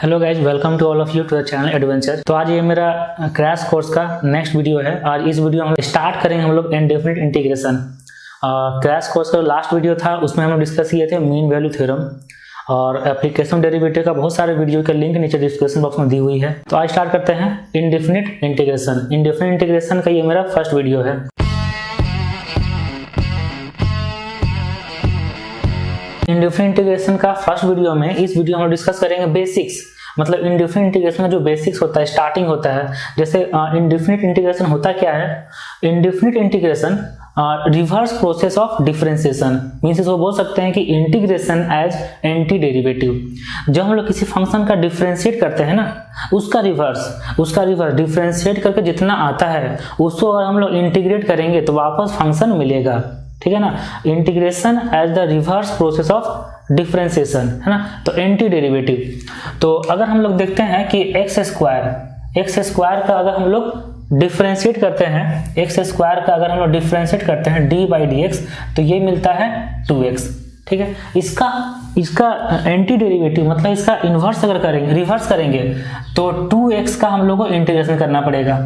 Hello guys, welcome to all of you to the channel adventure. तो आज ये मेरा क्रैश कोर्स का नेक्स्ट वीडियो है। आज इस वीडियो में हम स्टार्ट करेंगे हम लोग इंडेफिनिट इंटीग्रेशन। क्रैश कोर्स का लास्ट वीडियो था, उसमें हम लोग डिस्कस किए थे मीन वैल्यू थ्योरम और एप्लीकेशन डेरिवेटिव का बहुत सारे वीडियो का लिंक नीचे डिस्क्रिप्शन बॉक्स में दी हुई है। तो आज स्टार्ट करते हैं इंडेफिनिट इंटीग्रेशन। इंडेफिनिट इंटीग्रेशन का ये मेरा फर्स्ट वीडियो है। इंडेफिनिट इंटीग्रेशन का फर्स्ट वीडियो में इस वीडियो में डिस्कस करेंगे बेसिक्स, मतलब इंडेफिनिट इंटीग्रेशन का जो बेसिक्स होता है, स्टार्टिंग होता है। जैसे इंडेफिनिट इंटीग्रेशन होता क्या है? Indefinite integration reverse process of differentiation means इसको बोल सकते हैं कि इंटीग्रेशन एज एंटी डेरिवेटिव। जब हम लोग किसी फंक्शन का डिफरेंशिएट करते हैं ना, उसका रिवर्स डिफरेंशिएट करके जितना आता है उसको अगर हम लोग इंटीग्रेट करेंगे तो वापस फंक्शन मिलेगा, ठीक है ना। Integration as the reverse process of differentiation, है ना। तो एंटी डेरिवेटिव, तो अगर हम लोग देखते हैं कि एक्स स्क्वायर का अगर हम लोग डिफरेंशिएट करते हैं, एक्स स्क्वायर का अगर हम लोग डिफरेंशिएट करते हैं डी बाई डी एक्स, तो ये मिलता है 2x, ठीक है। इसका एंटी डेरिवेटिव मतलब इसका इन्वर्स अगर करेंगे, रिवर्स करेंगे, तो 2x का हम लोग को इंटीग्रेशन करना पड़ेगा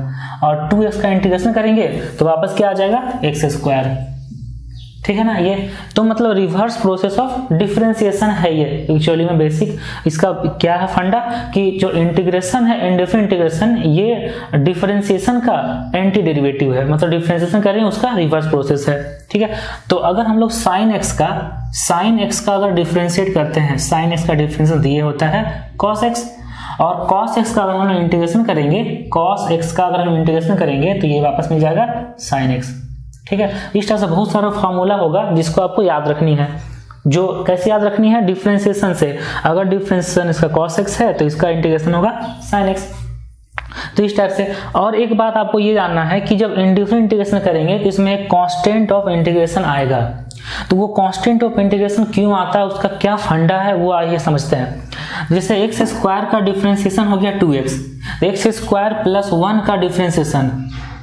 और 2x का इंटीग्रेशन करेंगे तो वापस क्या आ जाएगा? एक्स स्क्वायर, ठीक है ना। ये तो मतलब रिवर्स प्रोसेस ऑफ डिफरेंशिएशन है ये एक्चुअली में बेसिक। इसका क्या है फंडा कि जो इंटीग्रेशन है, इंडेफिनिट इंटीग्रेशन, ये डिफरेंशिएशन का एंटी डेरिवेटिव है, मतलब डिफरेंशिएशन करें उसका रिवर्स प्रोसेस है, ठीक है। तो अगर हम लोग साइन एक्स का अगर डिफरेंशिएट करते हैं, साइन एक्स का डिफरेंशिएशन ये होता है कॉस एक्स, और कॉस एक्स का अगर हम लोग इंटीग्रेशन करेंगे, कॉस एक्स का अगर हम इंटीग्रेशन करेंगे तो ये वापस मिल जाएगा साइन एक्स, ठीक है। इस तरह से बहुत सारा फार्मूला होगा जिसको आपको याद रखनी है। जो कैसे याद रखनी है? डिफरेंशिएशन से। अगर डिफरेंशिएशन इसका cos x है तो इसका इंटीग्रेशन होगा sin x। तो इस टाइप से। और एक बात आपको ये जानना है कि जब इंडेफिनिट इंटीग्रेशन करेंगे तो इसमें एक कांस्टेंट ऑफ इंटीग्रेशन आएगा। तो वो कांस्टेंट ऑफ इंटीग्रेशन क्यों आता है, उसका क्या फंडा है, वो आइए समझते हैं। जैसे एक्स स्क्वायर का डिफरेंशिएशन हो गया 2x, एक्स स्क्वायर प्लस 1 का डिफरेंशिएशन,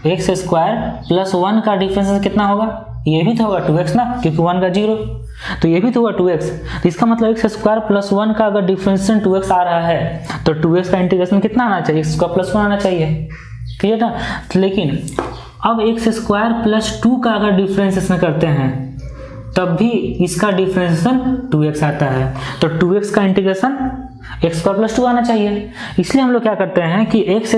एक्स स्क्वायर प्लस 1 का डिफरेंशिएशन कितना होगा? ये भी तो होगा 2x ना, क्योंकि 1 का 0, तो ये भी तो होगा 2x। तो इसका मतलब एक्स स्क्वायर प्लस 1 का अगर डिफरेंशिएशन 2x आ रहा है तो 2x का इंटीग्रेशन कितना आना चाहिए? एक्स स्क्वायर प्लस 1 आना चाहिए, क्लियर ना। लेकिन अब एक्स स्क्वायर प्लस 2 का अगर डिफरेंशिएशन करते हैं तब भी इसका डिफरेंशिएशन 2x आता है, तो 2x का इंटीग्रेशन एक्स स्क्वायर प्लस 2 आना चाहिए। इसलिए हम लोग क्या करते हैं कि एक्स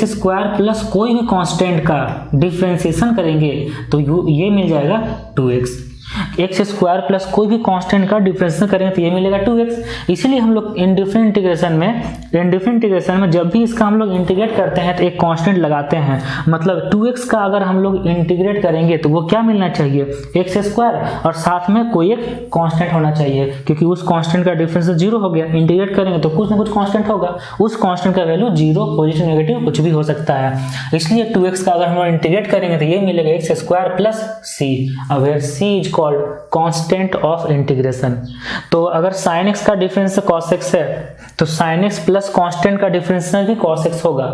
स्क्वायर प्लस कोई भी कांस्टेंट का डिफरेंशिएशन करेंगे तो ये मिल जाएगा 2x। एक्स स्क्वायर प्लस कोई भी कांस्टेंट का डिफरेंशिएशन करेंगे तो ये मिलेगा 2x। इसलिए हम लोग इंडेफिनिट इंटीग्रेशन में जब भी इसका हम लोग इंटीग्रेट करते हैं तो एक कांस्टेंट लगाते हैं, मतलब 2x का अगर हम लोग इंटीग्रेट करेंगे तो वो क्या मिलना चाहिए? एक्स स्क्वायर, और साथ में कोई एक कांस्टेंट होना चाहिए, क्योंकि उस कांस्टेंट का डिफरेंस 0 हो गया। इंटीग्रेट करेंगे तो कुछ ना कुछ कांस्टेंट होगा, उस कांस्टेंट का वैल्यू 0, पॉजिटिव, नेगेटिव कुछ भी हो सकता है। इसलिए 2x का अगर हम लोग इंटीग्रेट करेंगे तो ये मिलेगा X square plus c, where c is called constant of integration. तो अगर sin x का डिफरेंस cos x है तो sin x प्लस कांस्टेंट का डिफरेंस भी cos x होगा,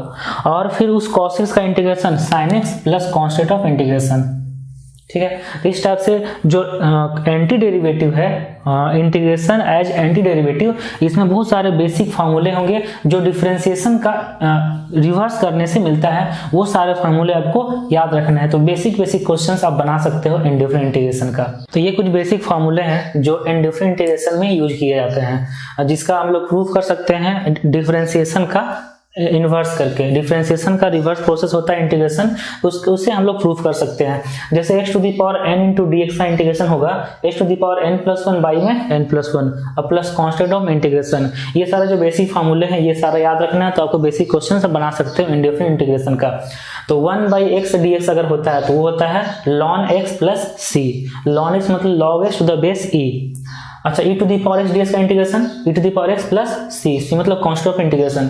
और फिर उस cos x का integration sin x plus constant of integration, ठीक है। तो इस टाइप से जो एंटी डेरिवेटिव है, इंटीग्रेशन एज एंटी डेरिवेटिव, इसमें बहुत सारे बेसिक फार्मूले होंगे जो डिफरेंशिएशन का रिवर्स करने से मिलता है। वो सारे फार्मूले आपको याद रखना है। तो बेसिक क्वेश्चंस आप बना सकते हो इंडेफिनिट इंटीग्रेशन का। तो ये कुछ बेसिक फार्मूले हैं जो इंडेफिनिट इंटीग्रेशन में यूज किए जाते हैं, जिसका हम लोग प्रूफ कर सकते हैं डिफरेंशिएशन का इन्वर्स करके। डिफरेंशिएशन का रिवर्स प्रोसेस होता है इंटीग्रेशन, उससे हम लोग प्रूफ कर सकते हैं। जैसे x to the power n into D x का इंटीग्रेशन होगा x to the power n plus 1 by में n प्लस 1 और प्लस कांस्टेंट ऑफ इंटीग्रेशन। ये सारे जो बेसिक फार्मूले हैं ये सारा याद रखना है, तो आपको बेसिक क्वेश्चन से बना सकते हो इंडेफिनिट इंटीग्रेशन का। तो 1 बाई एक्स डी एक्स अगर होता है तो वो होता है ln x plus c। ln x मतलब log x to the base e। अच्छा, e to the power X D x का integration e to the power X plus c मतलब constant of integration.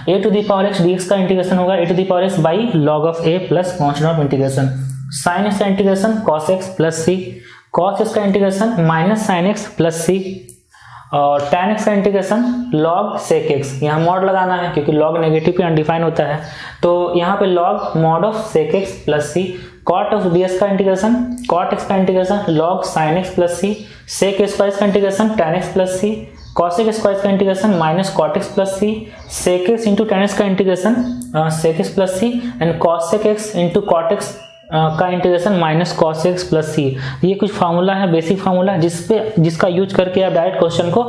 a to the power X D x का integration होगा a to the power X by log of a plus constant of integration. sin x का integration cos x plus c, cos x का integration minus sin x plus c, और tan x का integration log sec x। यहाँ mod लगाना है क्योंकि log negative पे undefine होता है, तो यहाँ पे log mod of sec x plus c। cot of ds का इंटीग्रेशन cot x का integration log sin x plus c, sec square का integration tan x plus c, cosec square का integration minus cot X plus C, sec X into tan X का integration sec X plus C and cosec X into cot X का integration minus cos X plus C. ये कुछ formula है, basic formula, जिसका use करके आप direct question को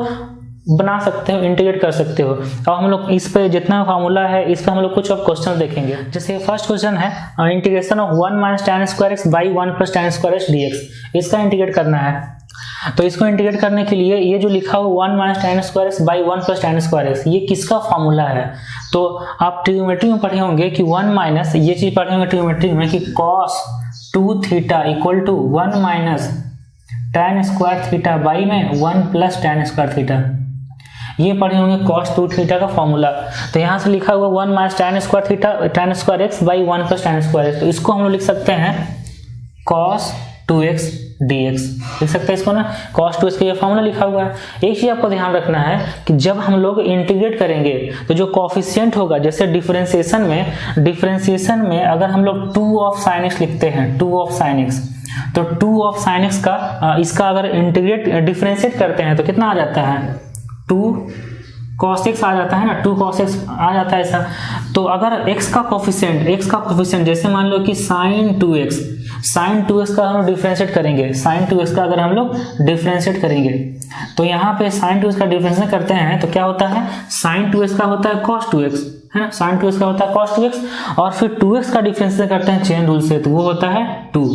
बना सकते हो, इंटीग्रेट कर सकते हो। और हम लोग इस पे जितना फार्मूला है इस पे हम लोग कुछ अब क्वेश्चन देखेंगे। जैसे फर्स्ट क्वेश्चन है integration of 1 minus tan square x by 1 plus tan square x dx, इसका इंटीग्रेट करना है। तो इसको इंटीग्रेट करने के लिए ये जो लिखा हुआ 1 minus tan square x by 1 plus tan square x, ये किसका फार्मूला है? तो आप ट्रिग्नोमेट्री में पढ़े होंगे कि 1 माइनस, ये चीज पढ़े होंगे ट्रिग्नोमेट्री में कि cos 2 theta equal to 1 minus tan square theta by में 1 प्लस tan स्क्वायर थीटा, ये पढ़े होंगे cos 2 थीटा का फॉर्मूला। तो यहाँ से लिखा हुआ 1 minus tan square theta tan square x by 1 plus tan square x, तो इसको हम लोग लिख सकते हैं cos 2x dx, लिख सकते हैं इसको ना, cos 2x का ये फॉर्मूला लिखा हुआ है। एक चीज आपको ध्यान रखना है कि जब हम लोग इंटीग्रेट करेंगे तो जो कोफिशिएंट होगा, जैसे डिफरेंशिएशन में अगर हम लोग 2 ऑफ sin x लिखते हैं, 2 ऑफ sin x, तो 2 ऑफ sin x का इसका अगर इंटीग्रेट डिफरेंशिएट करते हैं तो कितना आ जाता है? 2 cos x आ जाता है ना, 2 cos x आ जाता है ऐसा। तो अगर x का कोफिशिएंट जैसे मान लो कि sin 2x का हम लोग डिफरेंशिएट करेंगे, sin 2x का अगर हम लोग डिफरेंशिएट करेंगे तो यहाँ पे sin 2x का डिफरेंशिएट करते हैं तो क्या होता है? sin 2x का होता है cos 2x, है ना, sin 2x का होता है cos 2x, और फिर 2x का डिफरेंशिएट करते हैं चेन रूल से, तो वो होता है 2।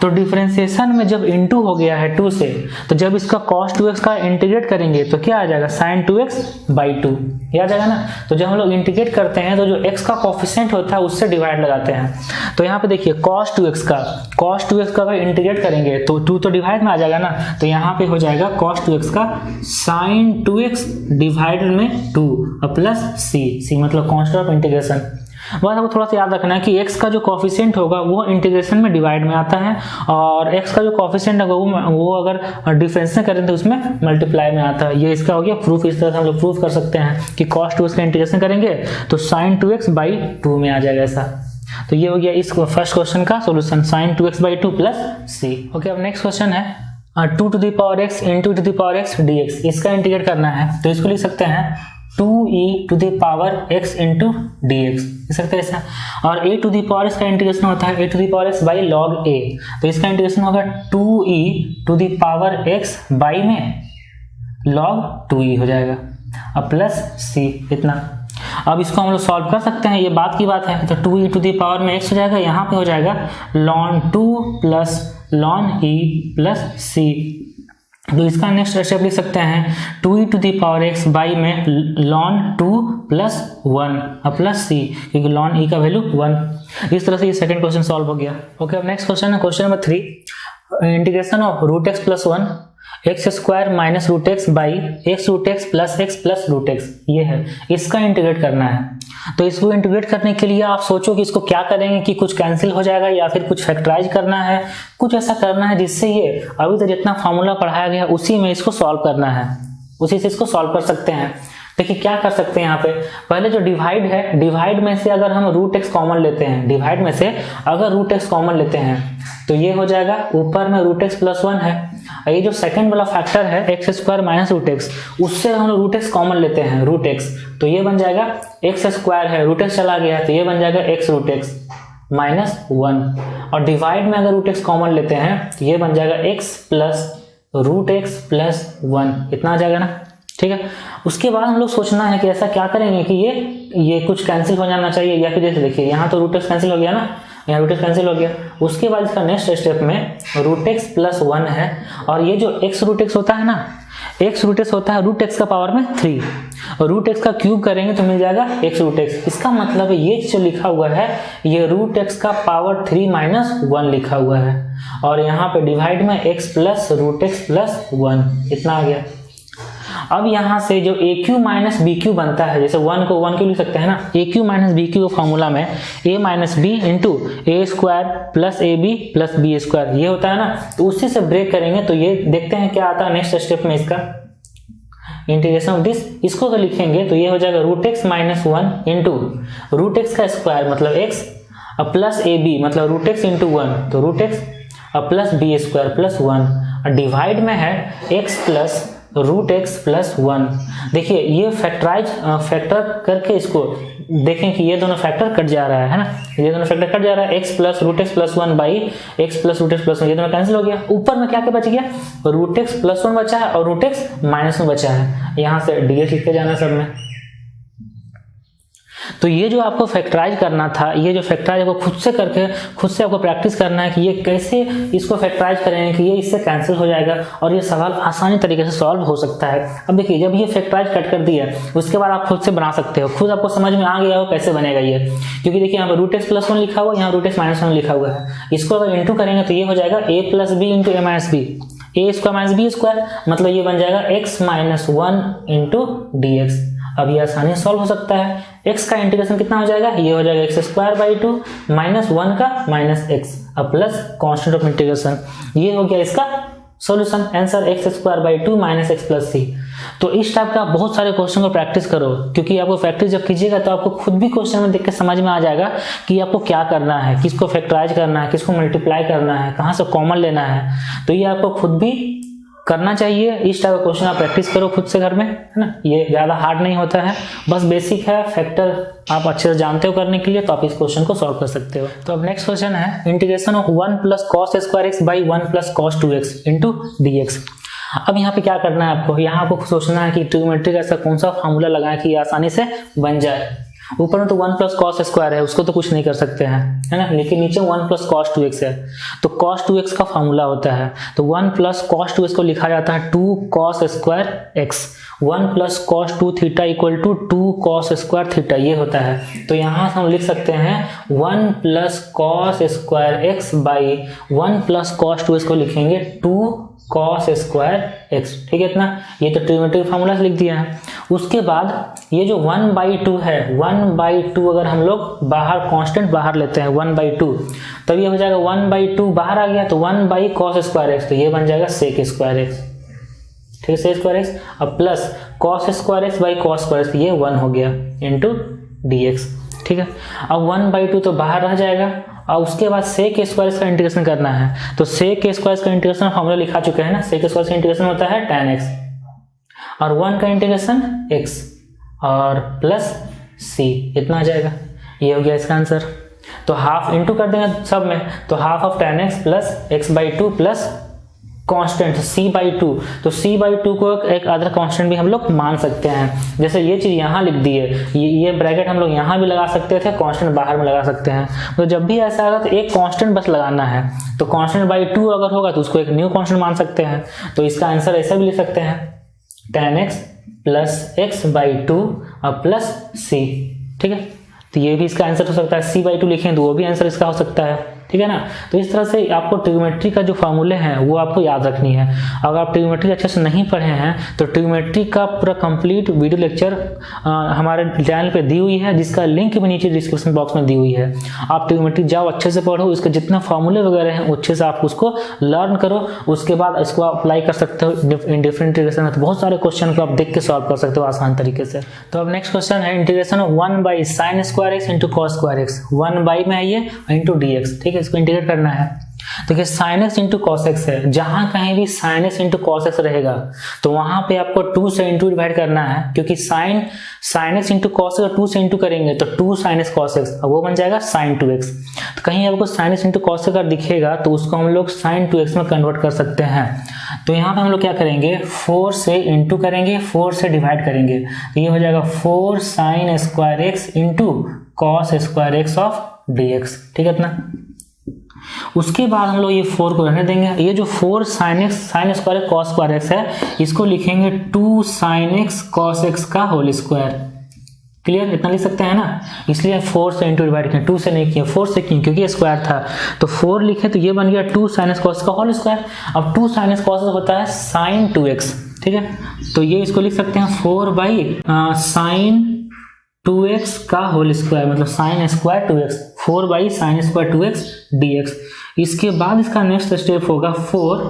तो डिफरेंशिएशन में जब इनटू हो गया है 2 से, तो जब इसका cos 2x का इंटीग्रेट करेंगे तो क्या आ जाएगा? sin 2x बाई 2, ये आ जाएगा ना। तो जब हम लोग इंटीग्रेट करते हैं तो जो x का कोफिशिएंट होता है उससे डिवाइड लगाते हैं। तो यहाँ पे देखिए cos 2x का अगर इंटीग्रेट करेंगे तो 2 तो डिवाइड में आ जाएगा ना, तो यहाँ पे हो जाएगा cos 2x का sin 2x डिवाइडेड में 2 प्लस c मतलब कांस्टेंट ऑफ इंटीग्रेशन। बस आपको थोड़ा सा याद रखना है कि x का जो कोफिशिएंट होगा वो इंटीग्रेशन में डिवाइड में आता है, और x का जो कोफिशिएंट होगा वो अगर डिफरेंशिएट करें तो उसमें मल्टीप्लाई में आता है। ये इसका हो गया प्रूफ। इस तरह से हम लोग प्रूफ कर सकते हैं कि cos 2x का इंटीग्रेशन करेंगे तो sin 2x बाई 2 में आ जाएगा ऐसा। तो ये हो गया इस फर्स्ट क्वेश्चन का solution, sin 2x by 2 plus c। Okay, अब नेक्स्ट क्वेश्चन है 2 to the power x into to the power x dx, इसका इंटीग्रेट करना है। तो इसको लिख सकते हैं 2e to the power x into dx, लिख सकते हैं ऐसा। और a to the power x का इंटीग्रेशन होता है a to the power x by log a, तो इसका इंटीग्रेशन होगा 2e to the power x by में log 2e हो जाएगा, अब प्लस c इतना। अब इसको हम लोग सॉल्व कर सकते हैं, ये बात की बात है। तो 2e to the power में x हो जाएगा, यहाँ पे हो जाएगा ln 2 plus ln e plus c। तो इसका नेक्स्ट स्टेप लिख सकते हैं 2e to the power x by में ln 2 प्लस 1 प्लस c, क्योंकि ln e का वैल्यू 1। इस तरह से ये सेकंड क्वेश्चन सॉल्व हो गया। ओके, अब नेक्स्ट क्वेश्चन है question number 3, integration of root X plus 1 X square minus root X by X root X plus root X, ये है, इसका इंटीग्रेट करना है। तो इसको इंटीग्रेट करने के लिए आप सोचो कि इसको क्या करेंगे, कि कुछ कैंसिल हो जाएगा या फिर कुछ फैक्टराइज करना है, कुछ ऐसा करना है जिससे ये अभी तक जितना फार्मूला पढ़ाया गया उसी में इसको सॉल्व करना है, उसी से इसको सॉल्व कर सकते हैं। देखिए क्या कर सकते हैं यहाँ पे, पहले जो डिवाइड है, डिवाइड में से अगर हम रूट एक्स कॉमन लेते हैं, डिवाइड में से अगर रूट एक्स कॉमन लेते हैं तो ये हो जाएगा, ऊपर में रूट एक्स प्लस 1 है, ये जो सेकंड वाला फैक्टर है X square minus root X, उससे हम रूट एक्स कॉमन लेते हैं, रूट एक्स, तो ये बन जाएगा एक्स स्क्वायर है, रूट एक्स चला गया है तो ये बन जाएगा एक्स रूट एक्स माइनस 1, और डिवाइड में अगर रूट एक्स कॉमन लेते हैं तो ये बन जाएगा X plus root X plus 1, इतना आ जाएगा ना, ठीक है। उसके बाद हम लोग सोचना है कि ऐसा क्या करेंगे कि ये कुछ कैंसिल हो जाना चाहिए, या फिर जैसे देखिए यहाँ तो रूट एक्स कैंसिल हो गया ना, यहाँ रूट एक्स कैंसिल हो गया। उसके बाद इसका नेक्स्ट स्टेप में रूट एक्स प्लस 1 है, और ये जो एक्स रूट एक्स होता है ना, एक्स रूट एक्स होता है रूट एक्स का पावर में 3, और रूट एक्स का क्यूब करेंगे तो मिल जाएगा एक्स रूट एक्स। इसका मतलब है ये जो लिखा हुआ है ये रूट एक्स का पावर 3 माइनस 1 लिखा हुआ है, और यहाँ पे डिवाइड में X plus root X plus 1, इतना आ गया। अब यहाँ से जो A cube minus B cube बनता है, जैसे 1 को 1 क्यू लिख सकते हैं ना, A cube minus B cube formula में A minus B into A square plus A B plus B square, ये होता है ना, तो उसी से ब्रेक करेंगे तो ये देखते हैं क्या आता है नेक्स्ट स्टेप में, इसका इंटीग्रेशन ऑफ दिस, इसको अगर लिखेंगे तो ये हो जाएगा root X minus 1 into root X का स्क्वायर मतलब एक्स प्लस ए बी मतलब रूट एक्स इंटू 1, तो root X plus B square plus 1, divide में है X plus root X plus 1। देखिए ये फैक्टर करके इसको देखें कि ये दोनों फैक्टर कट जा रहा है ना, ये दोनों फैक्टर कट जा रहा है, X plus root X plus 1 by X plus root X plus 1, ये दोनों कैंसिल हो गया। ऊपर में क्या क्या बच गया, रूट एक्स प्लस 1 बचा है और रूट एक्स माइनस 1 बचा है। यहाँ से डीएक्स लिखते जाना सब में। तो ये जो आपको फैक्टराइज करना था, ये जो फैक्टराइज आपको खुद से आपको प्रैक्टिस करना है कि ये कैसे इसको फैक्टराइज करेंगे कि ये इससे कैंसिल हो जाएगा और ये सवाल आसानी तरीके से सॉल्व हो सकता है। अब देखिए जब ये फैक्टराइज कट कर दिया उसके बाद आप खुद से बना सकते हो, खुद आपको समझ में आ गया हो कैसे बनेगा ये, क्योंकि देखिए यहाँ पर रूट एक्स प्लस 1 लिखा हुआ है, यहाँ रूट एक्स माइनस 1 लिखा हुआ है। इसको अगर इंटू करेंगे तो ये हो जाएगा ए प्लस बी इंटू ए माइनस बी, ए स्क्वायर माइनस बी स्क्वायर, मतलब ये बन जाएगा x minus 1 into D x. अब ये आसानी सॉल्व हो सकता है। x का इंटीग्रेशन कितना हो जाएगा, ये हो जाएगा एक्स स्क्वायर बाई 2 माइनस 1 का माइनस एक्स, अब प्लस कांस्टेंट ऑफ इंटीग्रेशन, ये हो गया इसका solution answer X square by 2 minus X plus C. तो इस टाइप का बहुत सारे क्वेश्चन को प्रैक्टिस करो, क्योंकि आपको प्रैक्टिस जब कीजिएगा तो आपको खुद भी क्वेश्चन में देख के समझ में आ जाएगा कि आपको क्या करना है, किसको फैक्टराइज करना है, किसको मल्टीप्लाई करना है, कहाँ से कॉमन लेना है। तो ये आपको खुद भी करना चाहिए। इस टाइप का क्वेश्चन आप प्रैक्टिस करो खुद से घर में, है ना। ये ज़्यादा हार्ड नहीं होता है, बस बेसिक है, फैक्टर आप अच्छे से जानते हो करने के लिए, तो आप इस क्वेश्चन को सॉल्व कर सकते हो। तो अब नेक्स्ट क्वेश्चन है integration of 1 plus cos square x by 1 plus cos 2x into D x. अब यहाँ पे क्या करना है आपको, यहाँ आपको सोचना है कि ट्रिग्नोमेट्री का ऐसा कौन सा फार्मूला लगाएं कि आसानी से बन जाए। ऊपर में तो 1 प्लस कॉस स्क्वायर है, उसको तो कुछ नहीं कर सकते हैं, है ना, लेकिन नीचे 1 प्लस कॉस 2x है, तो कॉस 2x का फार्मूला होता है, तो 1 प्लस कॉस 2x को लिखा जाता है 2 cos square x, 1 plus cos 2 theta equal to 2 cos square theta, ये होता है। तो यहाँ हम लिख सकते हैं 1 plus cos square x by 1 plus cos 2x को लिखेंगे 2 कॉस स्क्वायर एक्स, ठीक है इतना। ये तो ट्रिग्नोमेट्री फार्मूला से लिख दिया है। उसके बाद ये जो 1/2 है, 1/2 अगर हम लोग बाहर कांस्टेंट बाहर लेते हैं 1/2, तब ये हो जाएगा 1/2 बाहर आ गया तो 1 बाई कॉस स्क्वायर एक्स, तो ये बन जाएगा सेक स्क्वायर एक्स, ठीक है, सेक स्क्वायर एक्स। अब plus cos square x by cos square x, ये 1 हो गया इंटू डी एक्स, ठीक है। अब 1/2 तो बाहर रह जाएगा और उसके बाद सेक स्क्वायर का इंटीग्रेशन करना है, तो सेक स्क्वायर का इंटीग्रेशन फार्मूला लिखा चुके हैं ना, सेक स्क्वायर का इंटीग्रेशन होता है tan x और 1 का इंटीग्रेशन x और प्लस c, इतना आ जाएगा। ये हो गया इसका आंसर। तो हाफ इंटू कर देंगे सब में, तो half of tan x plus x/2 plus constant c/2, तो c/2 को एक अदर कांस्टेंट भी हम लोग मान सकते हैं। जैसे ये चीज यहाँ लिख दी है, ये ब्रैकेट हम लोग यहाँ भी लगा सकते थे, कांस्टेंट बाहर में लगा सकते हैं। तो जब भी ऐसा आएगा तो एक कांस्टेंट बस लगाना है, तो कांस्टेंट बाई 2 अगर होगा तो उसको एक न्यू कांस्टेंट मान सकते हैं। तो इसका आंसर ऐसा भी लिख सकते हैं tan x प्लस x/2 और प्लस c, ठीक है। तो ये भी इसका आंसर हो सकता है, c/2 लिखें तो वो भी आंसर इसका हो सकता है, ठीक है ना। तो इस तरह से आपको ट्रिग्नोमेट्री का जो फार्मूले हैं वो आपको याद रखनी है। अगर आप ट्रिग्नोमेट्री अच्छे से नहीं पढ़े हैं तो ट्रिग्नोमेट्री का पूरा कंप्लीट वीडियो लेक्चर हमारे चैनल पे दी हुई है, जिसका लिंक भी नीचे डिस्क्रिप्शन बॉक्स में दी हुई है। आप ट्रिग्नोमेट्री जाओ, अच्छे से पढ़ो, इसके जितना फार्मूले वगैरह हैं अच्छे से आप उसको लर्न करो, उसके बाद इसको अप्लाई कर सकते हो इन डिफरेंट इंटीग्रेशन में। तो बहुत सारे क्वेश्चन को आप देख के सॉल्व कर सकते हो आसान तरीके से। तो अब नेक्स्ट क्वेश्चन है integration of 1 by sine square x into cos square x, 1 by में है ये इंटू डी एक्स, ठीक है। इसको इंटीग्रेट करना है। देखिए sin x into cos x है, जहां कहीं भी sin x into cos x रहेगा तो वहां पे आपको 2 से इंटू डिवाइड करना है, क्योंकि sin x into cos x 2 से इंटू करेंगे तो 2 sin x cos x, अब वो बन जाएगा sin 2x। तो कहीं आपको sin x इंटू कॉस अगर दिखेगा तो उसको हम लोग sin 2x में कन्वर्ट कर सकते हैं। तो यहाँ पे हम लोग क्या करेंगे, 4 से इंटू करेंगे, 4 से डिवाइड करेंगे, तो ये हो जाएगा 4 sin square x into cos square x of dx, ठीक है इतना। उसके बाद हम लोग ये 4 को रहने देंगे। ये जो 4 sin square cos square x है, इसको लिखेंगे 2 sin x cos x का होल स्क्वायर। क्लियर, इतना लिख सकते हैं ना। इसलिए 4 से इंटू डिवाइड किया, 2 से नहीं किया, 4 से किया, क्योंकि स्क्वायर था। तो 4 लिखे तो ये बन गया 2 sin x cos का होल स्क्वायर। अब 2 sin x cos होता है sin 2x, ठीक है। तो ये इसको लिख सकते हैं 4 बाई sin 2x का होल स्क्वायर, मतलब sin square 2x, 4 by sin square 2x dx। इसके बाद इसका नेक्स्ट स्टेप होगा 4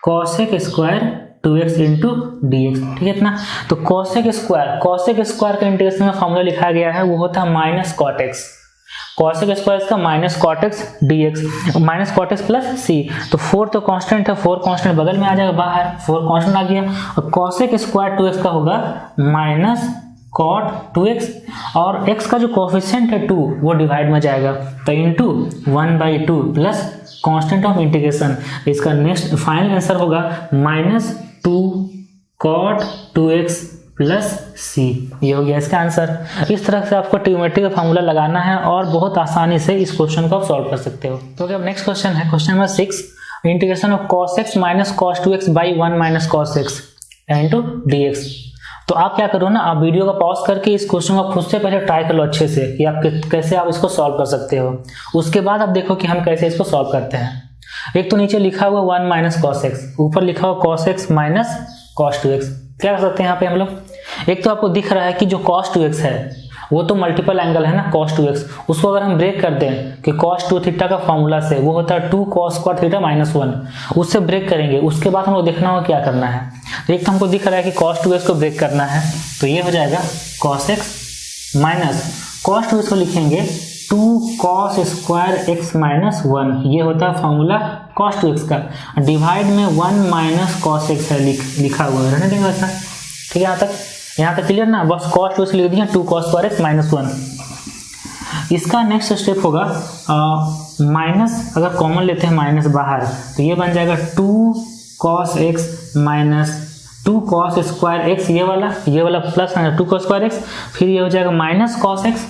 cosec square 2x into dx, ठीक है इतना। तो cosec स्क्वायर का इंटीग्रेशन का फॉर्मूला लिखा गया है, वो होता है minus cot x। cosec square इसका minus cot X D X, minus cot X plus C. तो 4 तो कांस्टेंट है, 4 कांस्टेंट बगल में आ जाएगा बाहर, 4 कांस्टेंट आ गया। और cosec स्क्वायर 2x का होगा माइनस कॉट 2x, और x का जो कोफिशिएंट है 2 वो डिवाइड में जाएगा, तो into 1/2 plus constant of integration. इसका नेक्स्ट फाइनल आंसर होगा minus 2 cot 2x plus C. ये हो गया इसका आंसर। इस तरह से आपको ट्रिग्नोमेट्री का फॉर्मूला लगाना है और बहुत आसानी से इस क्वेश्चन को आप सॉल्व कर सकते हो। तो अब नेक्स्ट क्वेश्चन है question number 6, integration of cos x minus cos 2x by 1 minus cos x into dx। तो आप क्या करो ना, आप वीडियो का पॉज करके इस क्वेश्चन को खुद से पहले ट्राई कर लो अच्छे से कि आप कैसे आप इसको सॉल्व कर सकते हो। उसके बाद आप देखो कि हम कैसे इसको सॉल्व करते हैं। एक तो नीचे लिखा हुआ 1 माइनस cos x, ऊपर लिखा हुआ cos x minus cos 2x। क्या कर सकते हैं यहाँ पे हम लोग, एक तो आपको दिख रहा है कि जो cos 2x है वो तो मल्टीपल एंगल है ना cos 2x, उसको अगर हम ब्रेक कर दें कि cos 2 थीटा का फॉर्मूला से वो होता है 2 cos स्क्वायर थीटा माइनस 1, उससे ब्रेक करेंगे। उसके बाद हमको देखना होगा क्या करना है। तो एक तो हमको दिख रहा है कि cos 2x को ब्रेक करना है, तो ये हो जाएगा cos x minus cos 2x को लिखेंगे 2 cos स्क्वायर x माइनस 1, ये होता है फॉर्मूला cos 2x का। डिवाइड में 1 माइनस cos x है लिखा हुआ है, रहने देंगे वैसा। ठीक है, यहाँ तक क्लियर ना, बस cos 2x लिख दिया 2 cos स्क्वायर x माइनस 1। इसका नेक्स्ट स्टेप होगा माइनस, अगर कॉमन लेते हैं माइनस बाहर तो ये बन जाएगा 2 cos x minus 2 cos square x, ये वाला प्लस 2 cos स्क्वायर x, फिर ये हो जाएगा माइनस cos x,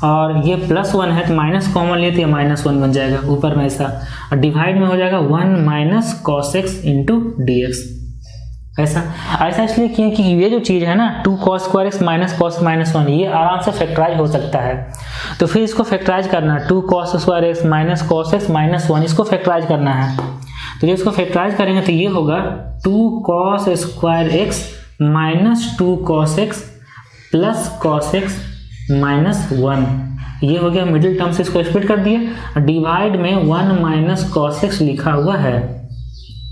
और ये प्लस 1 है तो माइनस कॉमन लेते हैं माइनस 1 बन जाएगा ऊपर में ऐसा, और डिवाइड में हो जाएगा 1 minus cos x into dx। ऐसा इसलिए क्योंकि ये जो चीज़ है ना 2 cos square x minus cos minus 1, ये आराम से फैक्टराइज हो सकता है। तो फिर इसको फैक्टराइज करना है, 2 cos square x minus cos x minus 1, इसको फैक्टराइज करना है। तो जब इसको फैक्टराइज करेंगे तो ये होगा 2 cos square x minus 2 cos x plus cos x minus 1, ये हो गया मिडिल टर्म से इसको स्प्लिट कर दिए, डिवाइड में 1 माइनस cos x लिखा हुआ है।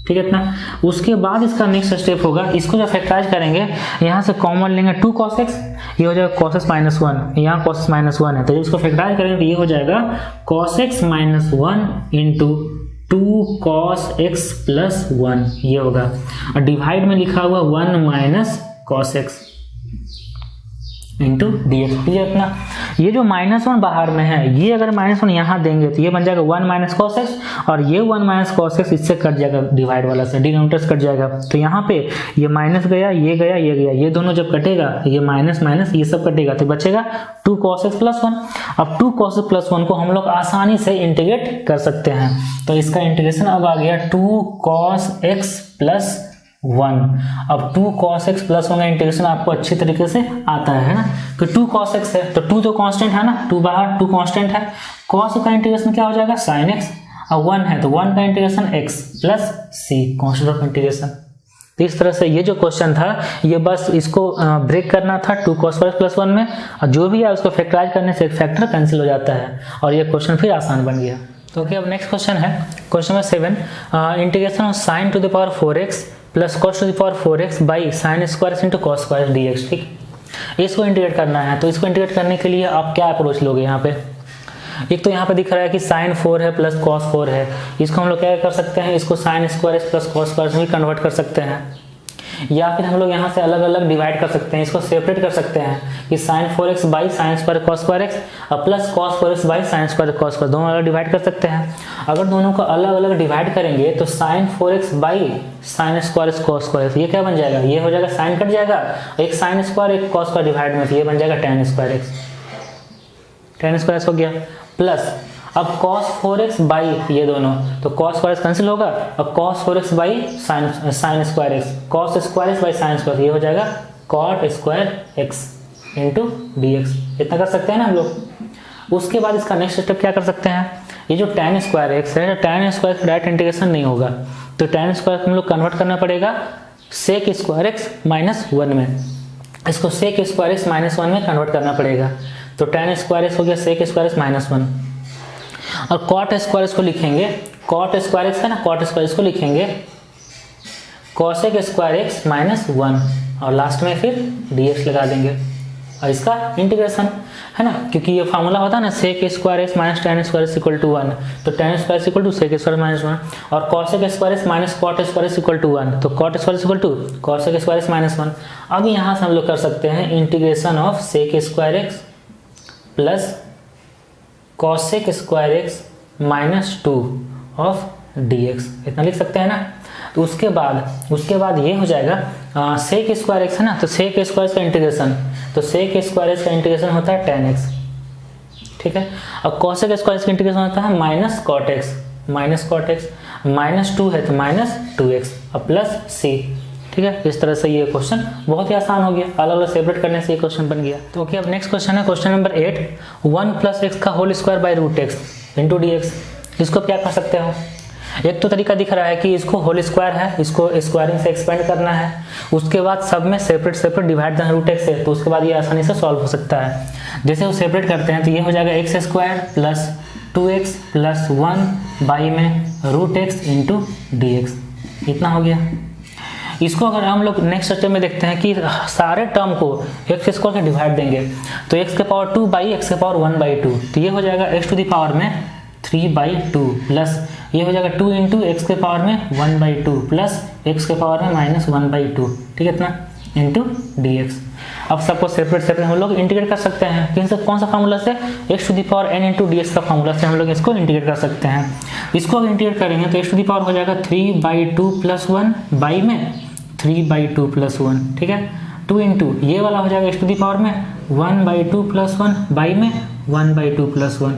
ठीक है इतना। उसके बाद इसका नेक्स्ट स्टेप होगा, इसको जब फैक्टराइज करेंगे यहाँ से कॉमन लेंगे 2 cos x, ये हो जाएगा cos x माइनस 1, यहाँ cos x माइनस 1 है, तो जब इसको फैक्टराइज करेंगे तो ये हो जाएगा cos x minus 1 into 2 cos x plus 1, ये होगा, और डिवाइड में लिखा हुआ 1 minus cos x into dx। Clear इतना। ये जो माइनस 1 बाहर में है, ये अगर माइनस 1 यहाँ देंगे तो ये बन जाएगा 1 माइनस cos x, और ये 1 माइनस cos x इससे कट जाएगा, डिवाइड वाला से डिनोमिनेटर कट जाएगा। तो यहाँ पे ये माइनस गया, ये गया, ये गया, ये दोनों जब कटेगा ये माइनस माइनस ये सब कटेगा, तो बचेगा 2 cos x प्लस 1। अब 2 cos x प्लस 1 को हम लोग आसानी से इंटीग्रेट कर सकते हैं, तो इसका इंटीग्रेशन अब आ गया 2 cos x प्लस 1। अब 2 cos x प्लस 1 का इंटीग्रेशन आपको अच्छी तरीके से आता है ना, तो 2 cos x है तो 2 तो कांस्टेंट है ना, 2 बाहर 2 कांस्टेंट है, cos का इंटीग्रेशन क्या हो जाएगा sin x, और 1 है तो 1 का integration x plus c, constant of integration. तो इस तरह से ये जो क्वेश्चन था ये बस इसको ब्रेक करना था 2 cos x प्लस 1 में, और जो भी है उसको फैक्टराइज करने से एक फैक्टर कैंसिल हो जाता है और ये क्वेश्चन फिर आसान बन गया। तो ओके, अब नेक्स्ट क्वेश्चन है question number 7, integration of sin to the power 4x plus cos to the power 4x by sin square into cos square dx। ठीक, इसको इंटीग्रेट करना है, तो इसको इंटीग्रेट करने के लिए आप क्या अप्रोच लोगे। यहाँ पे एक तो यहाँ पे दिख रहा है कि sin 4 है प्लस cos 4 है, इसको हम लोग क्या कर सकते हैं, इसको sin square plus cos square में कन्वर्ट कर सकते हैं, या फिर हम लोग यहाँ से अलग अलग डिवाइड कर सकते हैं, इसको सेपरेट कर सकते हैं कि sin 4x by sin square cos square x और plus cos 4x by sin square cos square, दोनों अलग डिवाइड कर सकते हैं। अगर दोनों को अलग अलग डिवाइड करेंगे तो sin 4x by sin square cos square, ये क्या बन जाएगा, ये हो जाएगा sin कट जाएगा, एक sin स्क्वायर एक cos स्क्वायर डिवाइड में, तो ये बन जाएगा tan square x, tan square x हो गया, प्लस अब cos 4x बाई ये दोनों, तो cos स्क्वायर कैंसिल होगा, अब cos 4x by sin square x, cos square x by sin square, ये हो जाएगा cot square x into dx। इतना कर सकते हैं ना हम लोग। उसके बाद इसका नेक्स्ट स्टेप क्या कर सकते हैं, ये जो tan स्क्वायर x है, tan स्क्वायर का डायरेक्ट इंटीग्रेशन नहीं होगा, तो tan स्क्वायर हम लोग कन्वर्ट करना पड़ेगा sec स्क्वायर x माइनस 1 में, इसको sec स्क्वायर x माइनस 1 में कन्वर्ट करना पड़ेगा, तो tan स्क्वायर x हो गया sec स्क्वायर x माइनस 1, और cot स्क्वायर को लिखेंगे, cot स्क्वायर x है ना, cot स्क्वायर को लिखेंगे cosec स्क्वायर x माइनस 1, और लास्ट में फिर dx लगा देंगे। और इसका इंटीग्रेशन, है ना, क्योंकि ये फार्मूला होता है ना sec square x minus tan square is equal to 1, तो tan square is equal to sec square minus 1 और cosec square x minus cot square is equal to 1, तो cot square is equal to cosec square x minus 1। अब यहाँ से हम लोग कर सकते हैं integration of sec square x plus cosec square x minus 2 of dx, इतना लिख सकते हैं ना। तो उसके बाद ये हो जाएगा sec स्क्वायर एक्स है ना, तो sec स्क्वायर का इंटीग्रेशन, तो sec स्क्वायर एक्स का इंटीग्रेशन होता है tan x, ठीक है। अब cosec स्क्वायर का इंटीग्रेशन होता है माइनस cot x, माइनस 2 है तो माइनस 2x और प्लस c, ठीक है। इस तरह से ये क्वेश्चन बहुत ही आसान हो गया, अलग अलग सेपरेट करने से ये क्वेश्चन बन गया। तो ओके, अब नेक्स्ट क्वेश्चन है क्वेश्चन नंबर 8, 1 प्लस एक्स का whole square by root x into D x. इसको क्या कर सकते हो, एक तो तरीका दिख रहा है कि इसको होल स्क्वायर है, इसको स्क्वायरिंग से एक्सपेंड करना है, उसके बाद सब में सेपरेट डिवाइड देना रूट एक्स से, तो उसके बाद ये आसानी से सॉल्व हो सकता है। जैसे वो सेपरेट करते हैं तो ये हो जाएगा X square plus 2x plus 1 by में root x into D X, इतना हो गया। इसको अगर हम लोग नेक्स्ट स्टेप में देखते हैं कि सारे टर्म को एक्स स्क्वायर के डिवाइड देंगे, तो एक्स के पावर 2 बाई एक्स के पावर 1 बाई 2, तो ये हो जाएगा एक्स टू द पावर में 3 बाई 2 प्लस ये हो जाएगा 2 इंटू एक्स के पावर में 1 बाई 2 प्लस एक्स के पावर में माइनस 1 बाई 2, ठीक है, इतना इंटू डी एक्स। अब सबको सेपरेट हम लोग इंटीग्रेट कर सकते हैं, किन से, कौन सा फार्मूला से, x to the power n into D x का फार्मूला से हम लोग इसको इंटीग्रेट कर सकते हैं। इसको अगर इंटीग्रेट करेंगे तो एक्स टू द पावर हो जाएगा 3 बाई 2 प्लस 1 बाई में 3 बाई 2 प्लस 1, ठीक है, 2 इंटू ये वाला हो जाएगा एक्स टू द पावर में 1 बाई 2 प्लस 1 बाई में 1 बाई 2 प्लस 1,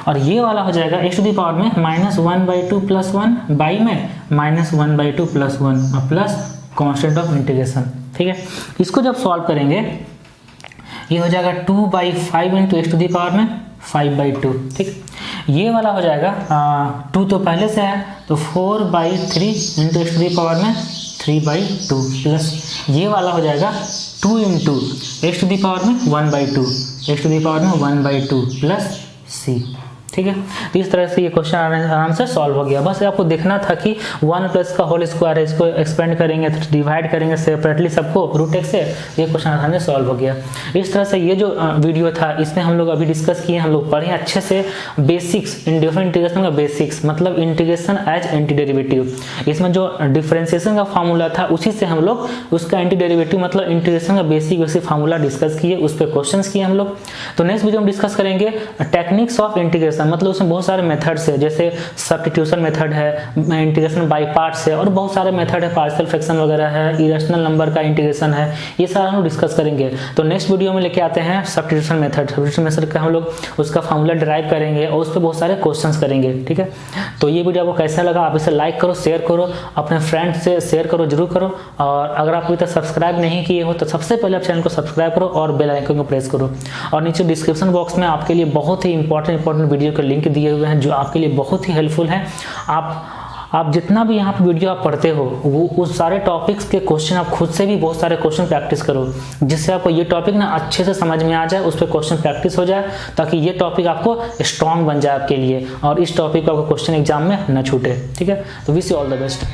और ये वाला हो जाएगा एक्स टू दी पावर में माइनस 1 बाई 2 प्लस 1 बाई में माइनस 1 बाई 2 प्लस 1 और प्लस कांस्टेंट ऑफ इंटीग्रेशन, ठीक है। इसको जब सॉल्व करेंगे ये हो जाएगा 2 by 5 into x to the power में 5 बाई 2, ठीक। ये वाला हो जाएगा 2 तो पहले से है तो 4 by 3 into x to the power में 3 बाई 2 प्लस ये वाला हो जाएगा 2 into x to the power में 1 by 2 x to the power में 1 बाई 2 प्लस c, ठीक है। तो इस तरह से ये क्वेश्चन आराम से सॉल्व हो गया। बस आपको देखना था कि 1 प्लस का होल स्क्वायर है, इसको एक्सपेंड करेंगे तो डिवाइड करेंगे सेपरेटली सबको रूट एक्स से, ये क्वेश्चन आसानी से सॉल्व हो गया। इस तरह से ये जो वीडियो था इसमें हम लोग अभी डिस्कस किए, हम लोग पढ़े अच्छे से बेसिक्स इंडिफरेंट इंटीग्रेशन का बेसिक्स, मतलब इंटीग्रेशन एज एंटी डेरिवेटिव। इसमें जो डिफरेंशिएशन का फार्मूला था उसी से हम लोग उसका एंटी डेरिवेटिव मतलब इंटीग्रेशन का बेसिक फार्मूला डिस्कस किए, उस पर क्वेश्चन किए हम लोग। तो नेक्स्ट वीडियो में डिस्कस करेंगे टेक्निक्स ऑफ इंटीग्रेशन, मतलब उसमें बहुत सारे मेथड्स है, जैसे सब्स्टिट्यूशन मेथड है, इंटीग्रेशन बाय पार्ट्स है और बहुत सारे मेथड है, पार्शियल फ्रैक्शन वगैरह है, इरेशनल नंबर का इंटीग्रेशन है, ये सारा हम डिस्कस करेंगे। तो नेक्स्ट वीडियो में लेके आते हैं सब्स्टिट्यूशन मेथड का हम लोग उसका फार्मूला ड्राइव करेंगे और उस पर बहुत सारे क्वेश्चंस करेंगे, ठीक है। तो ये वीडियो आपको कैसा लगा, आप इसे लाइक करो, शेयर करो, अपने फ्रेंड से शेयर करो, जरूर करो। और अगर आप अभी तक सब्सक्राइब नहीं किए हो तो सबसे पहले आप चैनल को सब्सक्राइब करो और बेल आइकन को प्रेस करो। और नीचे डिस्क्रिप्शन बॉक्स में आपके लिए बहुत ही इंपॉर्टेंट वीडियो के लिंक दिए हुए हैं जो आपके लिए बहुत ही हेल्पफुल है। आप जितना भी यहाँ पे वीडियो आप पढ़ते हो वो उस सारे टॉपिक्स के क्वेश्चन आप खुद से भी बहुत सारे क्वेश्चन प्रैक्टिस करो, जिससे आपको ये टॉपिक ना अच्छे से समझ में आ जाए, उस पर क्वेश्चन प्रैक्टिस हो जाए, ताकि ये टॉपिक आपको स्ट्रॉन्ग बन जाए आपके लिए और इस टॉपिक का आपको क्वेश्चन एग्जाम में न छूटे, ठीक है। तो wish you all the best.